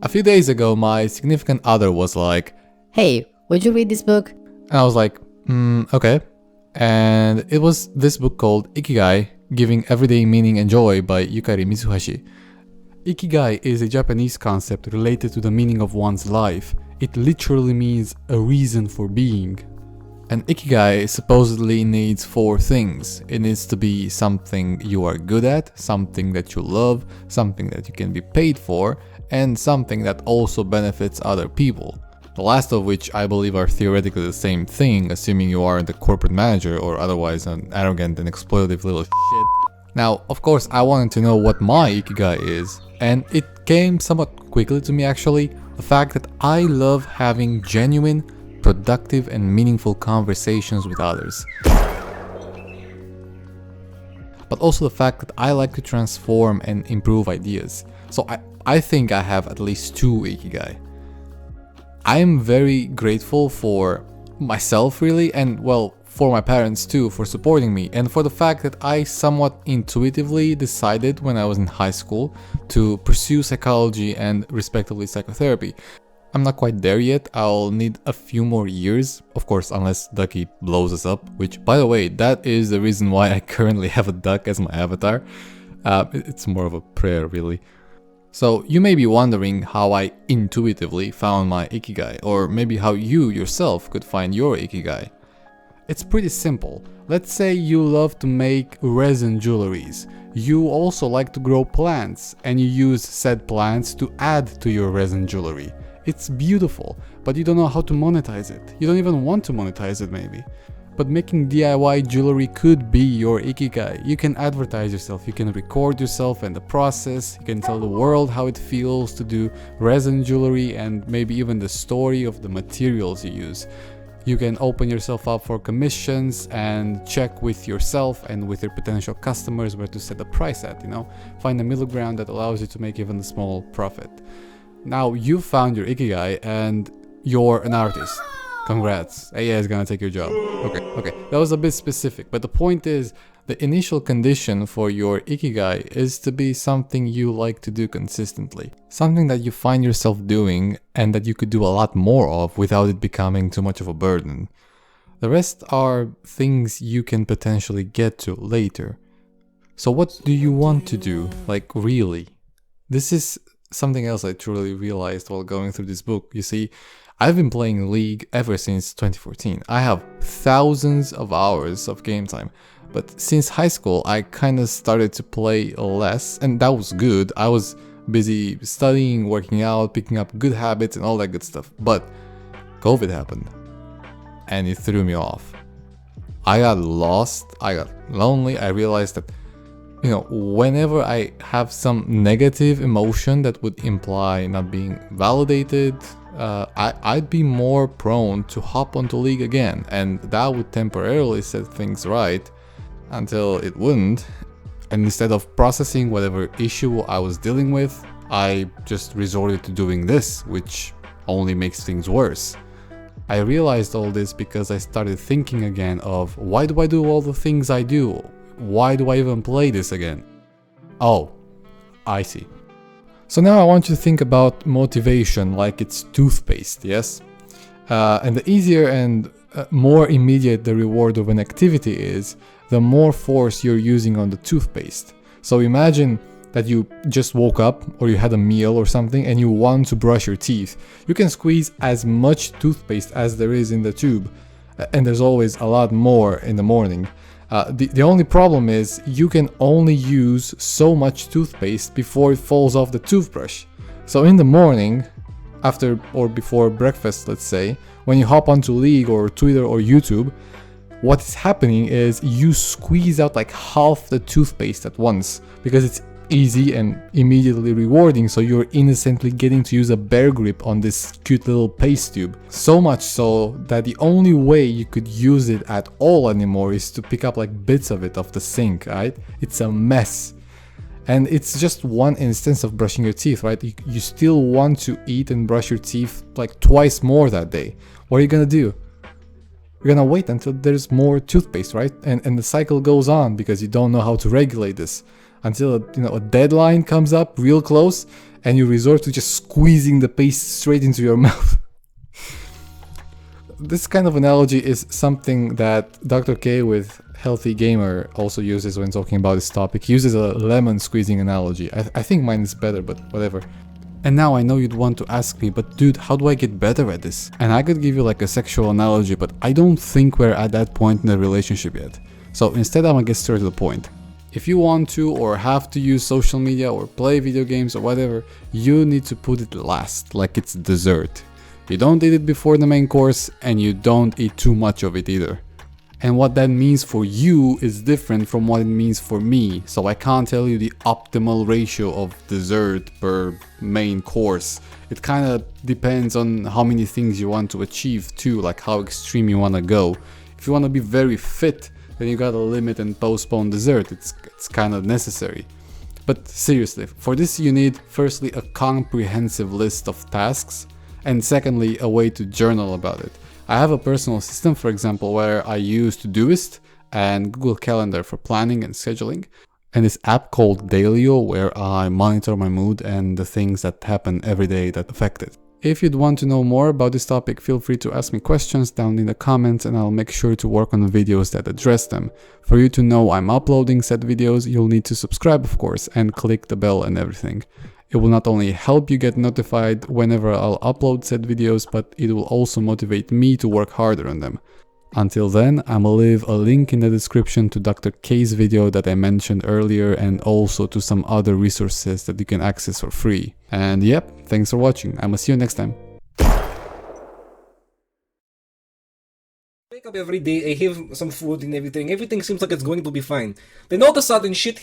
A few days ago, my significant other was like, Hey, would you read this book? and I was like, okay. And it was this book called Ikigai, Giving Everyday Meaning and Joy by Yukari Mitsuhashi. Ikigai is a Japanese concept related to the meaning of one's life. It literally means a reason for being. And Ikigai supposedly needs 4 things. It needs to be something you are good at, something that you love, something that you can be paid for, and something that also benefits other people. The last of which I believe are theoretically the same thing, assuming you aren't a corporate manager or otherwise an arrogant and exploitative little shit. Now, of course, I wanted to know what my Ikigai is, and it came somewhat quickly to me actually. The fact that I love having genuine, productive and meaningful conversations with others. But also the fact that I like to transform and improve ideas. So I think I have at least 2 Ikigai. I am very grateful for myself really, and well, for my parents too, for supporting me, and for the fact that I somewhat intuitively decided when I was in high school to pursue psychology and respectively psychotherapy. I'm not quite there yet, I'll need a few more years, of course, unless Ducky blows us up, which, by the way, that is the reason why I currently have a duck as my avatar. It's more of a prayer, really. So you may be wondering how I intuitively found my Ikigai, or maybe how you yourself could find your Ikigai. It's pretty simple. Let's say you love to make resin jewelries. You also like to grow plants, and you use said plants to add to your resin jewelry. It's beautiful, but you don't know how to monetize it. You don't even want to monetize it maybe. But making DIY jewelry could be your Ikigai. You can advertise yourself, you can record yourself and the process, you can tell the world how it feels to do resin jewelry and maybe even the story of the materials you use. You can open yourself up for commissions and check with yourself and with your potential customers where to set the price at, Find a middle ground that allows you to make even a small profit. Now you've found your Ikigai and you're an artist. Congrats, AI is gonna take your job. Okay, that was a bit specific, but the point is, the initial condition for your Ikigai is to be something you like to do consistently. Something that you find yourself doing and that you could do a lot more of without it becoming too much of a burden. The rest are things you can potentially get to later. So what do you want to do, like really? This is something else I truly realized while going through this book. You see, I've been playing League ever since 2014. I have thousands of hours of game time. But since high school, I kinda started to play less, and that was good. I was busy studying, working out, picking up good habits and all that good stuff. But COVID happened, and it threw me off. I got lost, I got lonely, I realized that whenever I have some negative emotion that would imply not being validated, I'd be more prone to hop onto League again, and that would temporarily set things right until it wouldn't. And instead of processing whatever issue I was dealing with, I just resorted to doing this, which only makes things worse. I realized all this because I started thinking again of, why do I do all the things I do? Why do I even play this again? Oh, I see. So now I want you to think about motivation like it's toothpaste, yes? And the easier and more immediate the reward of an activity is, the more force you're using on the toothpaste. So imagine that you just woke up or you had a meal or something and you want to brush your teeth. You can squeeze as much toothpaste as there is in the tube, and there's always a lot more in the morning. The only problem is you can only use so much toothpaste before it falls off the toothbrush. So in the morning, after or before breakfast, let's say, when you hop onto League or Twitter or YouTube, what is happening is you squeeze out like half the toothpaste at once because it's easy and immediately rewarding, so you're innocently getting to use a bear grip on this cute little paste tube. So much so that the only way you could use it at all anymore is to pick up like bits of it off the sink, right? It's a mess. And it's just one instance of brushing your teeth, right? You still want to eat and brush your teeth like twice more that day. What are you gonna do? You're gonna wait until there's more toothpaste, right? And the cycle goes on because you don't know how to regulate this. Until a deadline comes up real close and you resort to just squeezing the paste straight into your mouth. This kind of analogy is something that Dr. K with Healthy Gamer also uses when talking about this topic. He uses a lemon squeezing analogy. I think mine is better, but whatever. And now I know you'd want to ask me, but dude, how do I get better at this? And I could give you like a sexual analogy, but I don't think we're at that point in the relationship yet. So instead I'm gonna get straight to the point. If you want to or have to use social media or play video games or whatever, you need to put it last, like it's dessert. You don't eat it before the main course, and you don't eat too much of it either. And what that means for you is different from what it means for me, so I can't tell you the optimal ratio of dessert per main course. It kind of depends on how many things you want to achieve too, like how extreme you want to go. If you want to be very fit, then you gotta limit and postpone dessert. It's kind of necessary. But seriously, for this you need firstly a comprehensive list of tasks, and secondly a way to journal about it. I have a personal system, for example, where I use Todoist and Google Calendar for planning and scheduling, and this app called Dailyo where I monitor my mood and the things that happen every day that affect it. If you'd want to know more about this topic, feel free to ask me questions down in the comments and I'll make sure to work on the videos that address them. For you to know I'm uploading said videos, you'll need to subscribe of course and click the bell and everything. It will not only help you get notified whenever I'll upload said videos, but it will also motivate me to work harder on them. Until then, I'ma leave a link in the description to Dr. K's video that I mentioned earlier and also to some other resources that you can access for free. And yep, thanks for watching. I'ma see you next time. Wake up every day, I have some food and everything seems like it's going to be fine. Then all of a sudden shit